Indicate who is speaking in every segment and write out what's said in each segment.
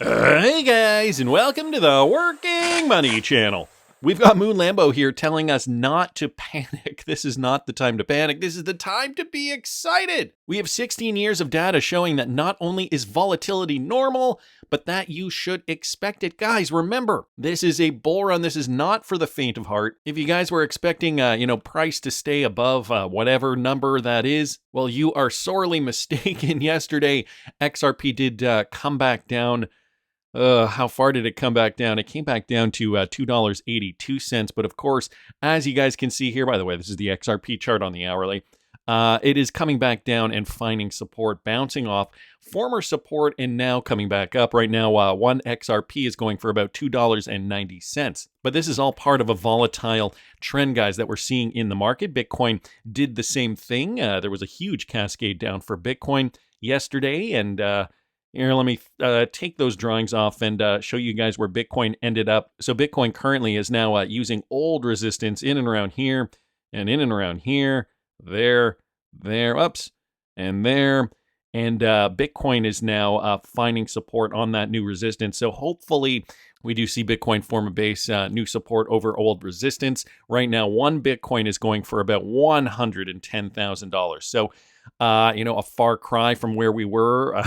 Speaker 1: Hey guys, and welcome to the Working Money Channel. We've got Moon Lambo here telling us not to panic. This is not the time to panic. This is the time to be excited. We have 16 years of data showing that not only is volatility normal, but that you should expect it. Guys, remember, this is a bull run. This is not for the faint of heart. If you guys were expecting, price to stay above whatever number that is, well, you are sorely mistaken. Yesterday, XRP did come back down. How far did it come back down? It came back down to $2.82. But of course, as you guys can see here, by the way, this is the XRP chart on the hourly. It is coming back down and finding support, bouncing off former support and now coming back up. Right now, one XRP is going for about $2.90. But this is all part of a volatile trend, guys, that we're seeing in the market. Bitcoin did the same thing. There was a huge cascade down for Bitcoin yesterday, and here, let me take those drawings off and show you guys where Bitcoin ended up. So Bitcoin currently is now using old resistance in and around here, and in and around here, there, oops, and there. And Bitcoin is now finding support on that new resistance. So hopefully we do see Bitcoin form a base, new support over old resistance. Right now, one Bitcoin is going for about $110,000. So a far cry from where we were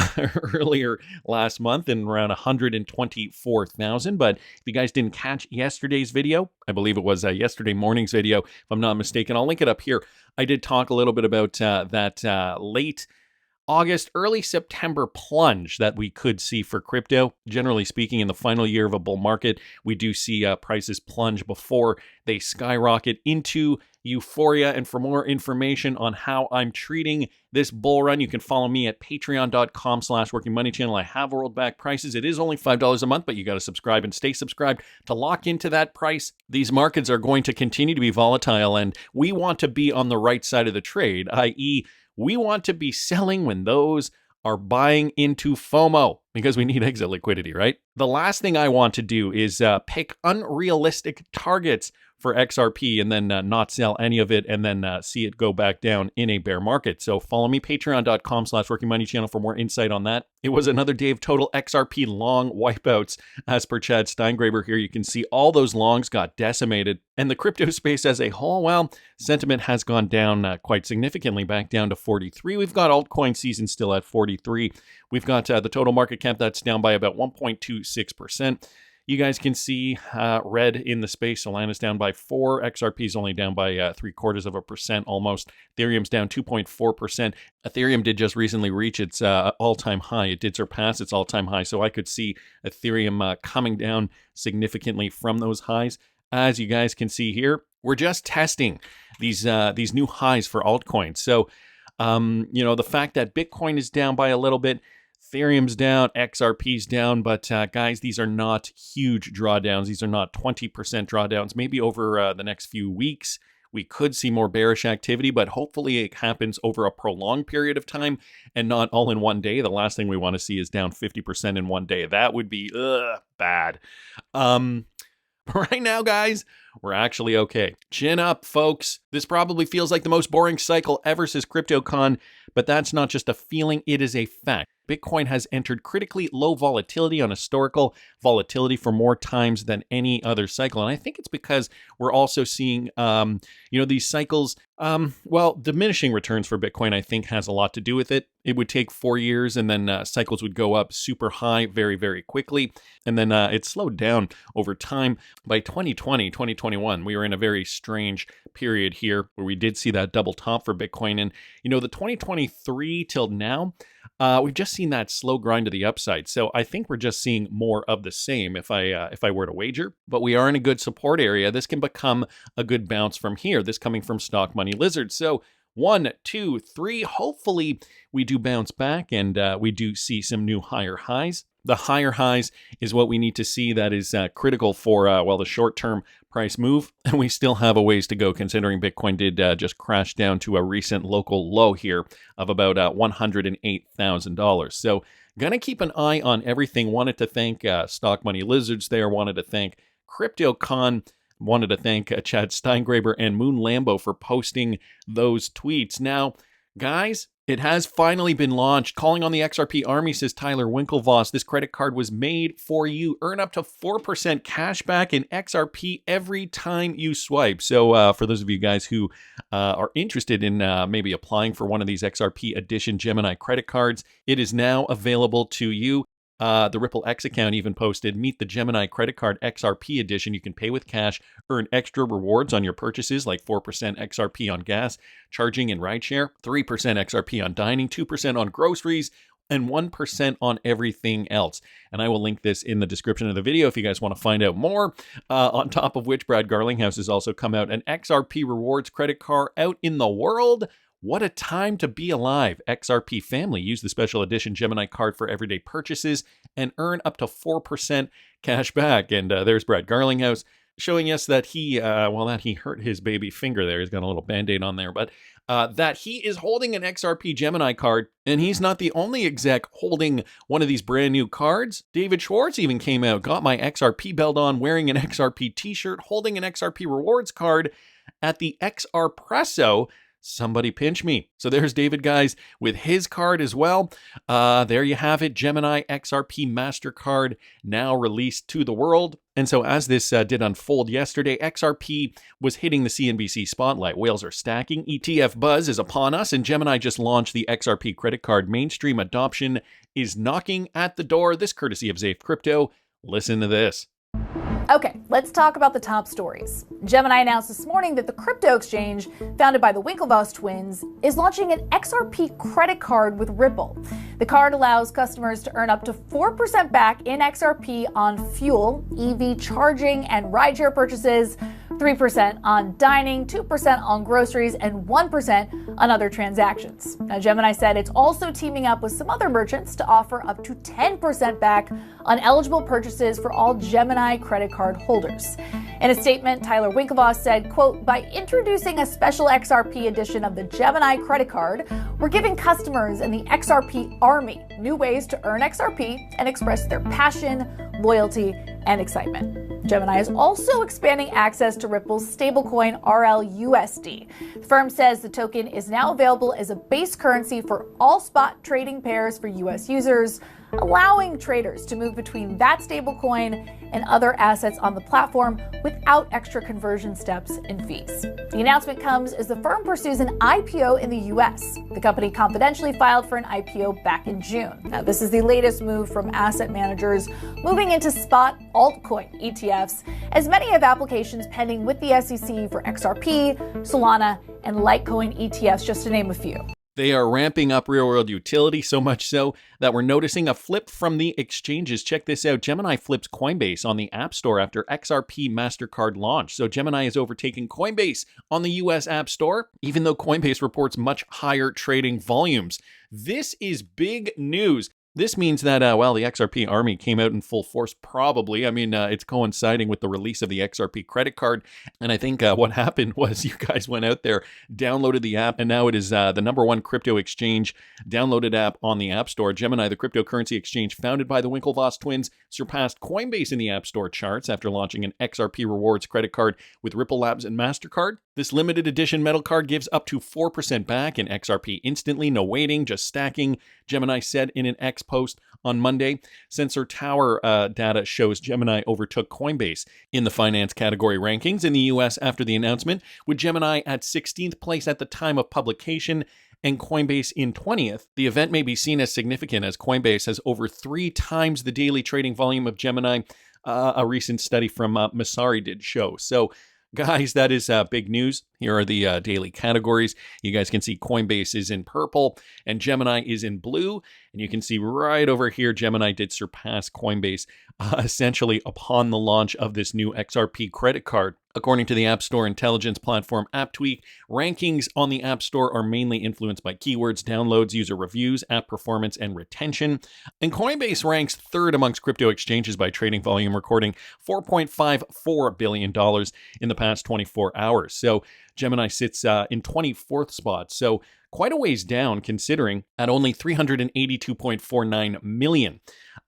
Speaker 1: earlier last month in around 124,000. But if you guys didn't catch yesterday's video, I believe it was yesterday morning's video, if I'm not mistaken, I'll link it up here. I did talk a little bit about that late August, early September plunge that we could see for crypto. Generally speaking, in the final year of a bull market, we do see prices plunge before they skyrocket into euphoria. And for more information on how I'm treating this bull run, you can follow me at patreon.com/workingmoneychannel. I have rolled back prices. It is only $5 a month, but you got to subscribe and stay subscribed to lock into that price. These markets are going to continue to be volatile, and we want to be on the right side of the trade, i.e., we want to be selling when those are buying into FOMO, because we need exit liquidity, right? The last thing I want to do is pick unrealistic targets for XRP and then not sell any of it and then see it go back down in a bear market. So follow me, patreon.com/workingmoneychannel for more insight on that. It was another day of total XRP long wipeouts. As per Chad Steingraber here, you can see all those longs got decimated. And the crypto space as a whole, well, sentiment has gone down quite significantly, back down to 43. We've got altcoin season still at 43. We've got the total market cap that's down by about 1.26%. You guys can see red in the space. Solana's down by 4. XRP's only down by 0.75% almost. Ethereum's down 2.4%. Ethereum did just recently reach its all-time high. It did surpass its all-time high. So I could see Ethereum coming down significantly from those highs. As you guys can see here, we're just testing these new highs for altcoins. So, the fact that Bitcoin is down by a little bit, Ethereum's down, XRP's down, but guys, these are not huge drawdowns. These are not 20% drawdowns. Maybe over the next few weeks, we could see more bearish activity, but hopefully it happens over a prolonged period of time and not all in one day. The last thing we want to see is down 50% in one day. That would be bad. Right now, guys, we're actually okay. Chin up, folks. This probably feels like the most boring cycle ever, says CryptoCon, but that's not just a feeling, it is a fact. Bitcoin has entered critically low volatility on historical volatility for more times than any other cycle. And I think it's because we're also seeing, these cycles, diminishing returns for Bitcoin, I think, has a lot to do with it. It would take 4 years and then cycles would go up super high very, very quickly. And then it slowed down over time. By 2020, 2021, we were in a very strange period here where we did see that double top for Bitcoin. And, the 2023 till now, we've just seen that slow grind to the upside. So I think we're just seeing more of the same if I were to wager. But we are in a good support area. This can become a good bounce from here. This coming from Stock Money Lizard. So 1, 2, 3, hopefully we do bounce back and we do see some new higher highs. The higher highs is what we need to see. That is critical for, the short-term price move. And we still have a ways to go, considering Bitcoin did just crash down to a recent local low here of about $108,000. So going to keep an eye on everything. Wanted to thank Stock Money Lizards there. Wanted to thank CryptoCon. Wanted to thank Chad Steingraber and Moon Lambo for posting those tweets. Now, Guys, it has finally been launched. Calling on the XRP army, says Tyler Winklevoss. This credit card was made for you. Earn up to 4% cash back in XRP every time you swipe. So for those of you guys who are interested in maybe applying for one of these XRP Edition Gemini credit cards, it is now available to you. The Ripple X account even posted, meet the Gemini credit card XRP edition. You can pay with cash, earn extra rewards on your purchases like 4% XRP on gas, charging and rideshare, 3% XRP on dining, 2% on groceries, and 1% on everything else. And I will link this in the description of the video if you guys want to find out more. On top of which, Brad Garlinghouse has also come out, an XRP rewards credit card out in the world. What a time to be alive. XRP family. Use the special edition Gemini card for everyday purchases and earn up to 4% cash back. And there's Brad Garlinghouse showing us that he hurt his baby finger there. He's got a little Band-Aid on there, but that he is holding an XRP Gemini card, and he's not the only exec holding one of these brand new cards. David Schwartz even came out, got my XRP belt on, wearing an XRP t-shirt, holding an XRP rewards card at the XRpresso. Somebody pinch me. So there's David, guys, with his card as well. There you have it. Gemini XRP MasterCard now released to the world. And so as this did unfold yesterday, XRP was hitting the CNBC spotlight. Whales are stacking. ETF buzz is upon us. And Gemini just launched the XRP credit card. Mainstream adoption is knocking at the door. This courtesy of Zafe Crypto. Listen to this.
Speaker 2: Okay, let's talk about the top stories. Gemini announced this morning that the crypto exchange, founded by the Winklevoss twins, is launching an XRP credit card with Ripple. The card allows customers to earn up to 4% back in XRP on fuel, EV charging, and rideshare purchases, 3% on dining, 2% on groceries, and 1% on other transactions. Now, Gemini said it's also teaming up with some other merchants to offer up to 10% back on eligible purchases for all Gemini credit card holders. In a statement, Tyler Winklevoss said, quote, by introducing a special XRP edition of the Gemini credit card, we're giving customers in the XRP army new ways to earn XRP and express their passion, loyalty, and excitement. Gemini is also expanding access to Ripple's stablecoin RLUSD. The firm says the token is now available as a base currency for all spot trading pairs for U.S. users, allowing traders to move between that stablecoin and other assets on the platform without extra conversion steps and fees. The announcement comes as the firm pursues an IPO in the U.S. The company confidentially filed for an IPO back in June. Now, this is the latest move from asset managers moving into spot altcoin ETFs, as many have applications pending with the SEC for XRP, Solana, and Litecoin ETFs, just to name a few.
Speaker 1: They are ramping up real-world utility, so much so that we're noticing a flip from the exchanges. Check this out. Gemini flips Coinbase on the App Store after XRP MasterCard launch. So Gemini is overtaking Coinbase on the U.S. App Store, even though Coinbase reports much higher trading volumes. This is big news. This means that, the XRP army came out in full force, probably. I mean, it's coinciding with the release of the XRP credit card. And I think what happened was you guys went out there, downloaded the app, and now it is the #1 crypto exchange downloaded app on the App Store. Gemini, the cryptocurrency exchange founded by the Winklevoss twins, surpassed Coinbase in the App Store charts after launching an XRP rewards credit card with Ripple Labs and MasterCard. This limited edition metal card gives up to 4% back in XRP instantly, no waiting, just stacking, Gemini said in an X post on Monday. Sensor Tower data shows Gemini overtook Coinbase in the finance category rankings in the US after the announcement, with Gemini at 16th place at the time of publication and Coinbase in 20th. The event may be seen as significant as Coinbase has over 3 times the daily trading volume of Gemini, a recent study from Masari did show. So, guys, that is big news. Here are the daily categories. You guys can see Coinbase is in purple and Gemini is in blue. And you can see right over here, Gemini did surpass Coinbase essentially upon the launch of this new XRP credit card. According to the App Store intelligence platform AppTweak, rankings on the App Store are mainly influenced by keywords, downloads, user reviews, app performance, and retention. And Coinbase ranks 3rd amongst crypto exchanges by trading volume, recording $4.54 billion in the past 24 hours. So Gemini sits in 24th spot. So quite a ways down considering at only 382.49 million.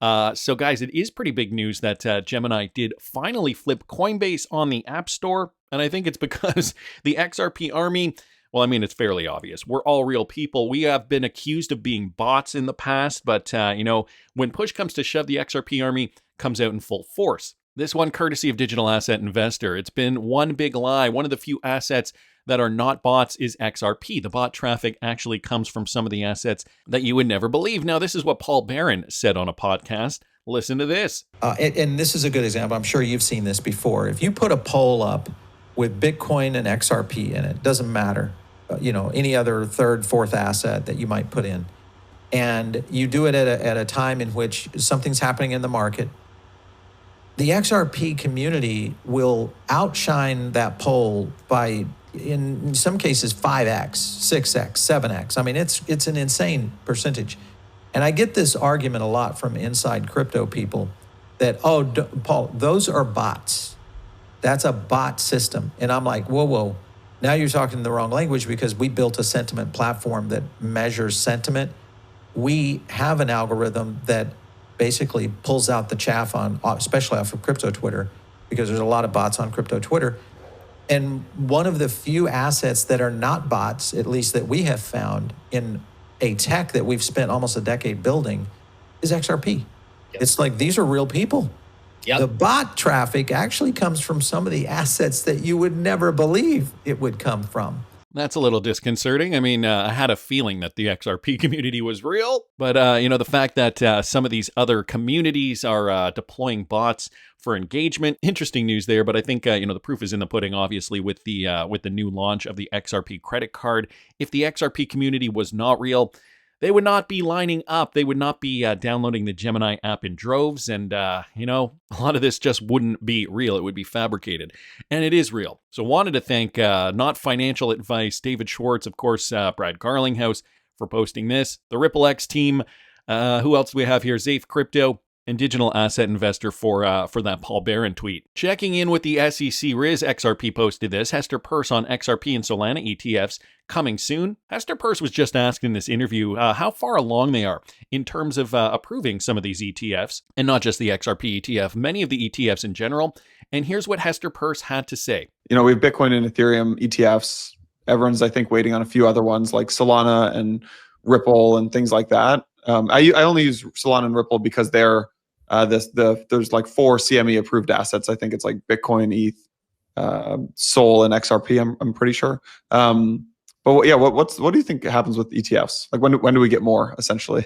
Speaker 1: So guys, it is pretty big news that Gemini did finally flip Coinbase on the App Store. And I think it's because the XRP army, Well, I mean, it's fairly obvious. We're all real people. We have been accused of being bots in the past, but, when push comes to shove, the XRP army comes out in full force. This one courtesy of Digital Asset Investor. It's been one big lie. One of the few assets that are not bots is XRP. The bot traffic actually comes from some of the assets that you would never believe. Now, this is what Paul Barron said on a podcast. Listen to this.
Speaker 3: And this is a good example. I'm sure you've seen this before. If you put a poll up with Bitcoin and XRP in it, doesn't matter, any other third, fourth asset that you might put in, and you do it at a time in which something's happening in the market, the XRP community will outshine that poll by, in some cases, 5x, 6x, 7x. I mean, it's an insane percentage. And I get this argument a lot from inside crypto people that, Paul, those are bots. That's a bot system. And I'm like, whoa. Now you're talking the wrong language, because we built a sentiment platform that measures sentiment. We have an algorithm that basically pulls out the chaff on, especially off of crypto Twitter, because there's a lot of bots on crypto Twitter. And one of the few assets that are not bots, at least that we have found in a tech that we've spent almost a decade building, is XRP. Yep. It's like, these are real people. Yep. The bot traffic actually comes from some of the assets that you would never believe it would come from.
Speaker 1: That's a little disconcerting. I mean, I had a feeling that the XRP community was real, but the fact that some of these other communities are deploying bots for engagement, interesting news there. But I think the proof is in the pudding, obviously, with the new launch of the XRP credit card. If the XRP community was not real, they would not be lining up. They would not be downloading the Gemini app in droves. And, a lot of this just wouldn't be real. It would be fabricated. And it is real. So wanted to thank Not Financial Advice, David Schwartz, of course, Brad Garlinghouse for posting this, the RippleX team. Who else do we have here? Zafe Crypto and Digital Asset Investor for that Paul Barron tweet. Checking in with the SEC, Riz XRP posted this. Hester Peirce on XRP and Solana ETFs coming soon. Hester Peirce was just asked in this interview how far along they are in terms of approving some of these ETFs, and not just the XRP ETF, many of the ETFs in general. And here's what Hester Peirce had to say.
Speaker 4: We have Bitcoin and Ethereum ETFs. Everyone's, I think, waiting on a few other ones like Solana and Ripple and things like that. I only use Solana and Ripple because they're there's like 4 CME approved assets. I think it's like Bitcoin, ETH, Sol, and XRP. I'm pretty sure. But yeah, what do you think happens with ETFs? Like when do we get more, essentially?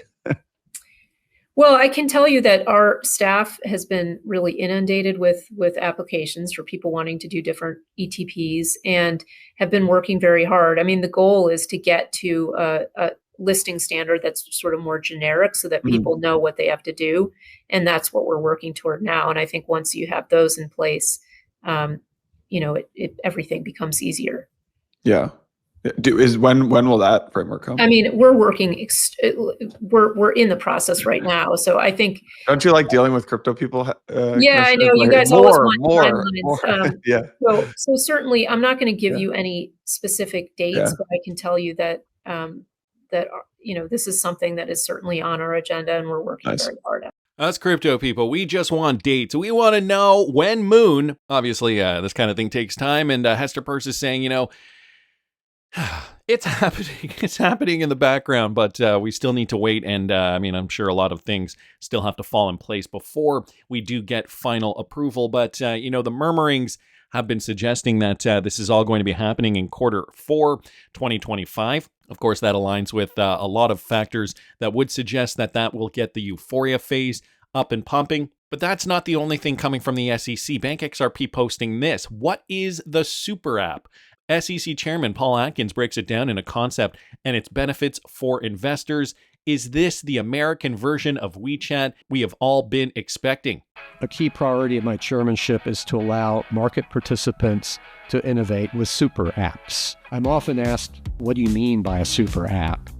Speaker 5: Well, I can tell you that our staff has been really inundated with applications for people wanting to do different ETPs and have been working very hard. I mean, the goal is to get to a listing standard that's sort of more generic so that people know what they have to do. And that's what we're working toward now. And I think once you have those in place, everything becomes easier.
Speaker 4: Yeah. When will that framework come?
Speaker 5: I mean, we're working, we're in the process right now. So I think.
Speaker 4: Don't you like dealing with crypto people?
Speaker 5: Yeah, I know you guys always want timelines.
Speaker 4: Yeah.
Speaker 5: So certainly I'm not going to give you any specific dates, but I can tell you that, this is something that is certainly on our agenda and we're working very hard at.
Speaker 1: Us crypto people, we just want dates. We want to know when moon. Obviously, this kind of thing takes time. And Hester Peirce is saying, it's happening. It's happening in the background, but we still need to wait. And I'm sure a lot of things still have to fall in place before we do get final approval. But, the murmurings have been suggesting that this is all going to be happening in Q4 2025. Of course, that aligns with a lot of factors that would suggest that will get the euphoria phase up and pumping. But that's not the only thing coming from the SEC. Bank XRP posting this. What is the super app? SEC Chairman Paul Atkins breaks it down in a concept and its benefits for investors. Is this the American version of WeChat we have all been expecting?
Speaker 6: A key priority of my chairmanship is to allow market participants to innovate with super apps. I'm often asked, what do you mean by a super app?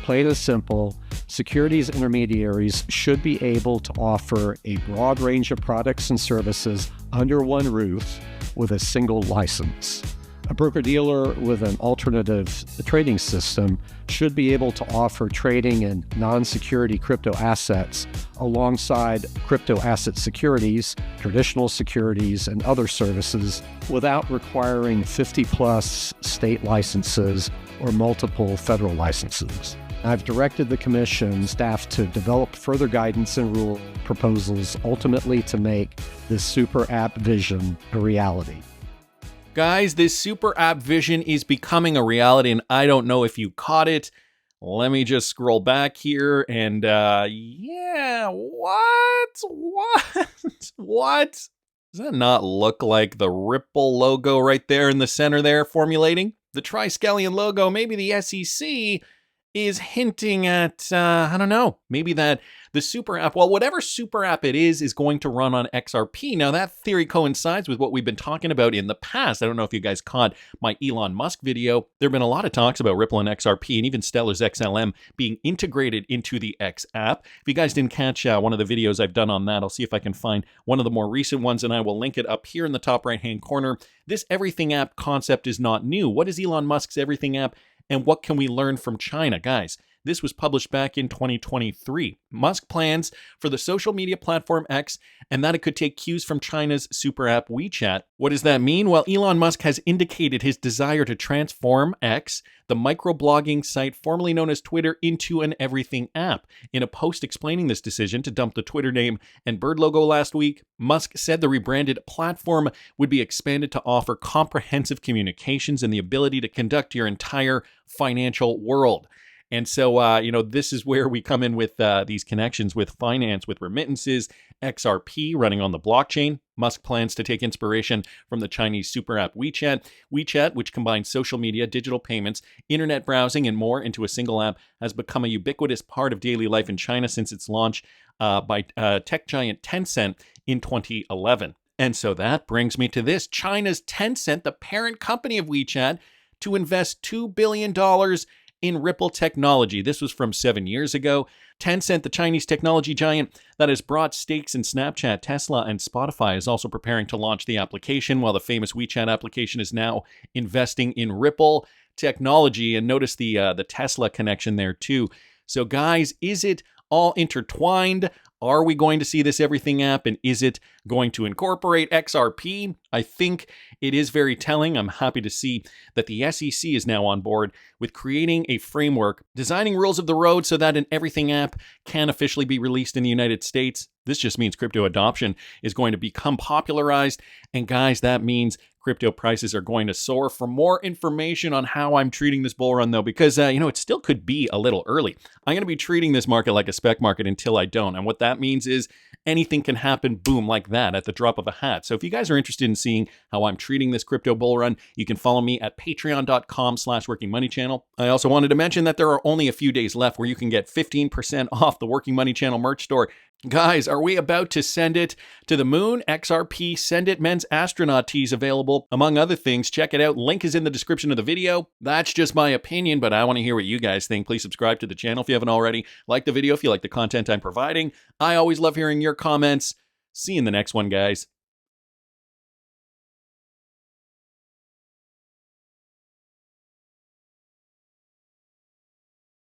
Speaker 6: Plain and simple, securities intermediaries should be able to offer a broad range of products and services under one roof with a single license. A broker-dealer with an alternative trading system should be able to offer trading in non-security crypto assets alongside crypto asset securities, traditional securities, and other services without requiring 50-plus state licenses or multiple federal licenses. I've directed the Commission staff to develop further guidance and rule proposals ultimately to make this super app vision a reality.
Speaker 1: Guys, this super app vision is becoming a reality, and I don't know if you caught it. Let me just scroll back here, and what? Does that not look like the Ripple logo right there in the center there formulating? The triskelion logo, maybe the SEC is hinting at, I don't know, maybe that the super app, well, whatever super app it is going to run on XRP. Now, that theory coincides with what we've been talking about in the past. I don't know if you guys caught my Elon Musk video. There have been a lot of talks about Ripple and XRP and even Stellar's XLM being integrated into the X app. If you guys didn't catch one of the videos I've done on that, I'll see if I can find one of the more recent ones, and I will link it up here in the top right-hand corner. This everything app concept is not new. What is Elon Musk's everything app? And what can we learn from China? Guys, this was published back in 2023. Musk plans for the social media platform X, and that it could take cues from China's super app WeChat. What does that mean? Well, Elon Musk has indicated his desire to transform X, the microblogging site formerly known as Twitter, into an everything app. In a post explaining this decision to dump the Twitter name and bird logo last week, Musk said the rebranded platform would be expanded to offer comprehensive communications and the ability to conduct your entire financial world. And so, this is where we come in with these connections with finance, with remittances, XRP running on the blockchain. Musk plans to take inspiration from the Chinese super app WeChat. WeChat, which combines social media, digital payments, internet browsing, and more into a single app, has become a ubiquitous part of daily life in China since its launch by tech giant Tencent in 2011. And so that brings me to this. China's Tencent, the parent company of WeChat, to invest $2 billion in Ripple technology. This was from 7 years ago. Tencent, the Chinese technology giant that has brought stakes in Snapchat, Tesla, and Spotify, is also preparing to launch the application, while the famous WeChat application is now investing in Ripple technology. And notice the Tesla connection there too. So guys, is it all intertwined? Are we going to see this everything app, and is it going to incorporate XRP? I think it is very telling. I'm happy to see that the SEC is now on board with creating a framework, designing rules of the road so that an everything app can officially be released in the United States. This just means crypto adoption is going to become popularized. And guys, that means crypto prices are going to soar. For more information on how I'm treating this bull run, though, because, it still could be a little early. I'm going to be treating this market like a spec market until I don't. And what that means is anything can happen, boom, like that at the drop of a hat. So if you guys are interested in seeing how I'm treating this crypto bull run, you can follow me at patreon.com/workingmoneychannel. I also wanted to mention that there are only a few days left where you can get 15% off the Working Money Channel merch store. Guys, are we about to send it to the moon? XRP Send It Men's Astronaut Tees available, among other things. Check it out. Link is in the description of the video. That's just my opinion, but I want to hear what you guys think. Please subscribe to the channel if you haven't already. Like the video if you like the content I'm providing. I always love hearing your comments. See you in the next one, guys.